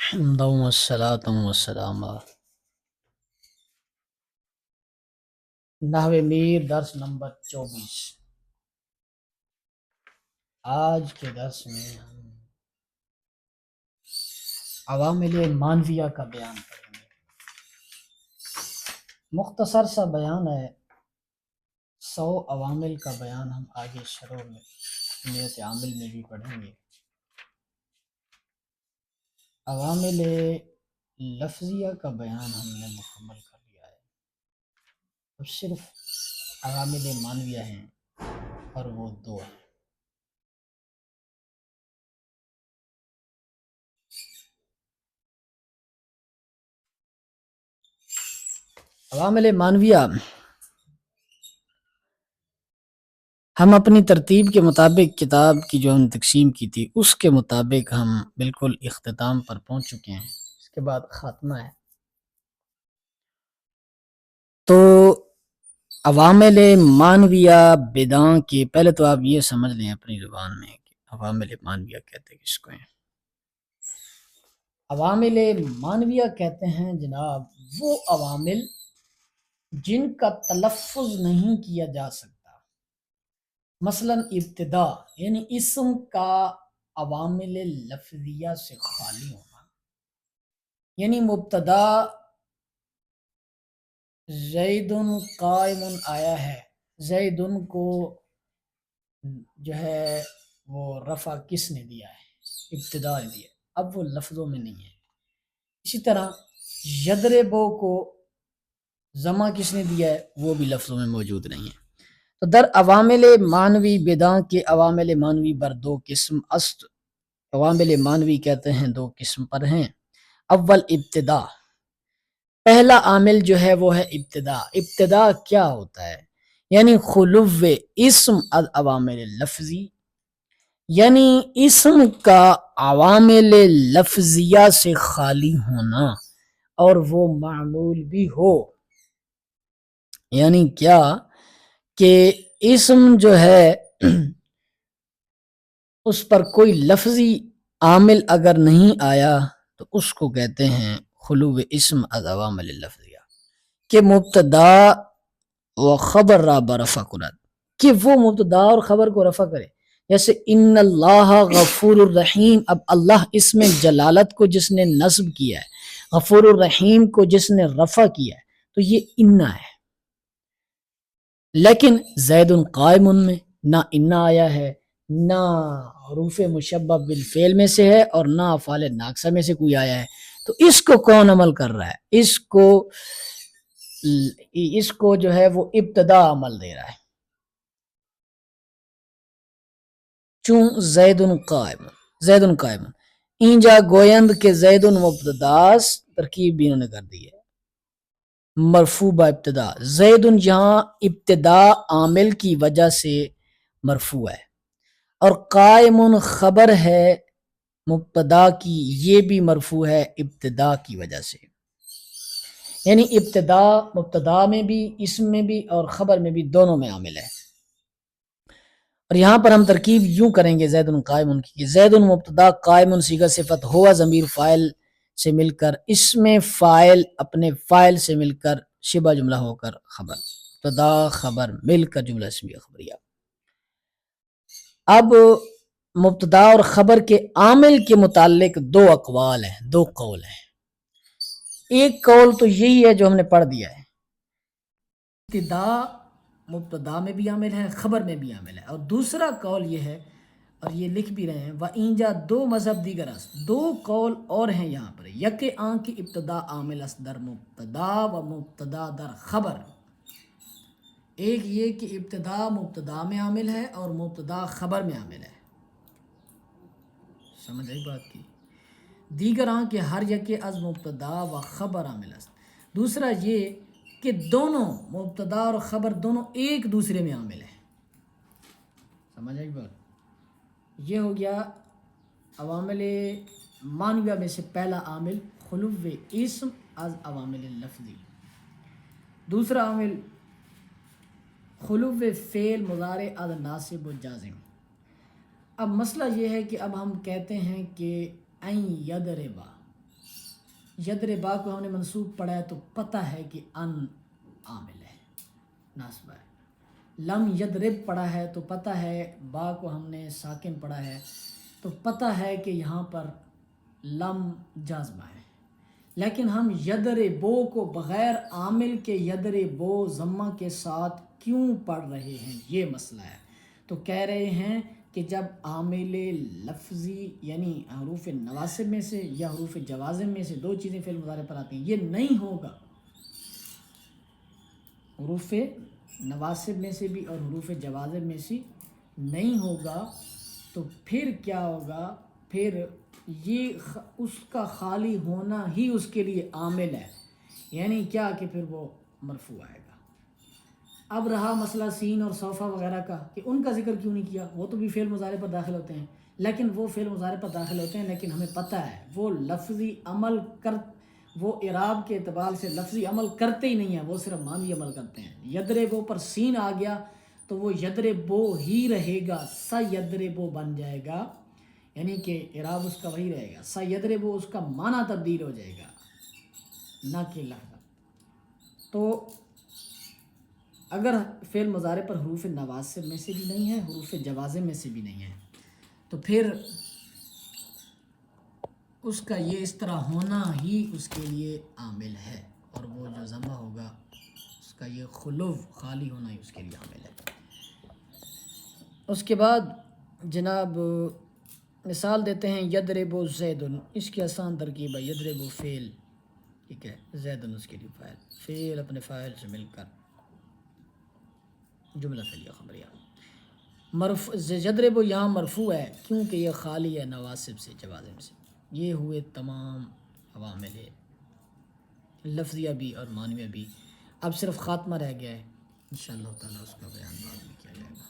حمدا والصلاة والسلام نحو میر درس نمبر 24۔ آج کے درس میں ہم عوامل مانویہ کا بیان کریں گے۔ مختصر سا بیان ہے، 100 عوامل کا بیان ہم آگے شروع میں نیت عامل میں بھی پڑھیں گے۔ عوامل لفظیہ کا بیان ہم نے مکمل کر لیا ہے، اب صرف عوامل مانویہ ہیں اور وہ 2 ہیں۔ عوامل مانویہ ہم اپنی ترتیب کے مطابق کتاب کی جو ہم نے تقسیم کی تھی اس کے مطابق ہم بالکل اختتام پر پہنچ چکے ہیں، اس کے بعد خاتمہ ہے۔ تو عوامل مانویہ بدعاں کے پہلے تو آپ یہ سمجھ لیں اپنی زبان میں کہ عوامل مانویہ کہتے ہیں کس کو ہیں۔ عوامل مانویہ کہتے ہیں جناب وہ عوامل جن کا تلفظ نہیں کیا جا سکتا، مثلا ابتدا یعنی اسم کا عوامل لفظیہ سے خالی ہونا، یعنی مبتدا زید قائم آیا ہے، زید کو جو ہے وہ رفع کس نے دیا ہے؟ ابتدا نے دیا، اب وہ لفظوں میں نہیں ہے۔ اسی طرح یضربو کو ضمہ کس نے دیا ہے؟ وہ بھی لفظوں میں موجود نہیں ہے۔ تو در عوامل مانوی بدعاں کے عوامل مانوی بر 2 قسم است، عوامل مانوی کہتے ہیں 2 قسم پر ہیں۔ اول ابتدا، پہلا عامل جو ہے وہ ہے ابتدا۔ ابتدا کیا ہوتا ہے؟ یعنی خلو اسم از عوامل لفظی، یعنی اسم کا عوامل لفظیہ سے خالی ہونا اور وہ معمول بھی ہو۔ یعنی کیا کہ اسم جو ہے اس پر کوئی لفظی عامل اگر نہیں آیا تو اس کو کہتے ہیں خلو اسم از عوامل لفظیہ، کہ مبتدا و خبر را برفع کند، کہ وہ مبتدا اور خبر کو رفع کرے۔ جیسے ان اللہ غفور الرحیم، اب اللہ اسم جلالت کو جس نے نصب کیا ہے، غفور الرحیم کو جس نے رفع کیا ہے، تو یہ انا ہے۔ لیکن زید قائم میں نہ انا آیا ہے، نہ حروف مشبہ بالفعل میں سے ہے اور نہ افعال ناقصہ میں سے کوئی آیا ہے، تو اس کو کون عمل کر رہا ہے؟ اس کو جو ہے وہ ابتدا عمل دے رہا ہے۔ چون زید قائم اینجا گویند کے زید مبتداس، ترکیب بھی انہوں نے کر دی ہے مرفوع با ابتدا، زید یہاں ابتدا عامل کی وجہ سے مرفوع ہے، اور قائم خبر ہے مبتدا کی، یہ بھی مرفوع ہے ابتدا کی وجہ سے۔ یعنی ابتدا مبتدا میں بھی، اسم میں بھی اور خبر میں بھی، دونوں میں عامل ہے۔ اور یہاں پر ہم ترکیب یوں کریں گے زید قائم کی، زید مبتدا قائم صیغہ صفت ہوا ضمیر فاعل سے مل کر، اسم فاعل اپنے فاعل سے مل کر شبہ جملہ ہو کر خبر، مبتدا خبر مل کر جملہ اسمیہ خبریہ۔ اب مبتدا اور خبر کے عامل کے متعلق 2 اقوال ہیں، 2 قول ہیں۔ ایک قول تو یہی ہے جو ہم نے پڑھ دیا ہے، ابتدا مبتدا میں بھی عامل ہے، خبر میں بھی عامل ہے، اور دوسرا قول یہ ہے، اور یہ لکھ بھی رہے ہیں، وَإِنْجَا 2 مذہب دیگر است، 2 قول اور ہیں یہاں پر، یک آن کی ابتدا عامل است در مبتدا و مبتدا در خبر، ایک یہ کہ ابتدا مبتدا میں عامل ہے اور مبتدا خبر میں عامل ہے، سمجھ آئی بات کی؟ دیگر آن کے ہر یک از مبتدا و خبر عامل است، دوسرا یہ کہ دونوں مبتدا اور خبر دونوں ایک دوسرے میں عامل ہیں، سمجھ آئی بات؟ یہ ہو گیا عوامل مانویہ میں سے پہلا عامل خلو اسم از عوامل لفظی، دوسرا عامل خلو فعل مضارع از ناصب و جازم۔ اب مسئلہ یہ ہے کہ اب ہم کہتے ہیں کہ این یضربا، یدربا کو ہم نے منصوب پڑھا ہے تو پتہ ہے کہ ان عامل ہے، ناصبہ ہے۔ لم یدرب پڑھا ہے تو پتہ ہے، با کو ہم نے ساکن پڑھا ہے تو پتہ ہے کہ یہاں پر لم جازمہ ہے۔ لیکن ہم یدربو کو بغیر عامل کے یدربو ضمہ کے ساتھ کیوں پڑھ رہے ہیں، یہ مسئلہ ہے۔ تو کہہ رہے ہیں کہ جب عامل لفظی یعنی حروف نواسب میں سے یا حروف جوازم میں سے دو چیزیں فعل مضارع پر آتی ہیں، یہ نہیں ہوگا، حروف نواسب میں سے بھی اور حروف جوازم میں سے نہیں ہوگا، تو پھر کیا ہوگا، پھر یہ اس کا خالی ہونا ہی اس کے لیے عامل ہے، یعنی کیا کہ پھر وہ مرفوع آئے گا۔ اب رہا مسئلہ سین اور صوفہ وغیرہ کا کہ ان کا ذکر کیوں نہیں کیا، وہ تو بھی فعل مضارع پر داخل ہوتے ہیں، لیکن وہ فعل مضارع پر داخل ہوتے ہیں لیکن ہمیں پتہ ہے وہ لفظی عمل وہ اعراب کے اعتبار سے لفظی عمل کرتے ہی نہیں ہیں، وہ صرف معنوی عمل کرتے ہیں۔ یدربو پر سین آ گیا تو وہ یدربو ہی رہے گا، سیدربو بن جائے گا، یعنی کہ اعراب اس کا وہی رہے گا، سیدربو اس کا معنی تبدیل ہو جائے گا نہ کہ لفظ۔ تو اگر فعل مضارع پر حروف نواسب میں سے بھی نہیں ہے، حروف جوازم میں سے بھی نہیں ہے، تو پھر اس کا یہ اس طرح ہونا ہی اس کے لیے عامل ہے، اور وہ جو ضمہ ہوگا اس کا یہ خلو خالی ہونا ہی اس کے لیے عامل ہے۔ اس کے بعد جناب مثال دیتے ہیں یدرب زید، اس کی آسان ترکیب ہے یدرب فعل، ٹھیک ہے، زید اس کے لیے فاعل، فعل اپنے فاعل سے مل کر جملہ فعلیہ خبریہ۔ یدرب یہاں مرفوع ہے کیونکہ یہ خالی ہے نواسب سے جوازم سے۔ یہ ہوئے تمام عوامل لفظیہ بھی اور معنویہ بھی، اب صرف خاتمہ رہ گیا ہے، انشاءاللہ تعالیٰ اس کا بیان بعد میں کیا جائے گا۔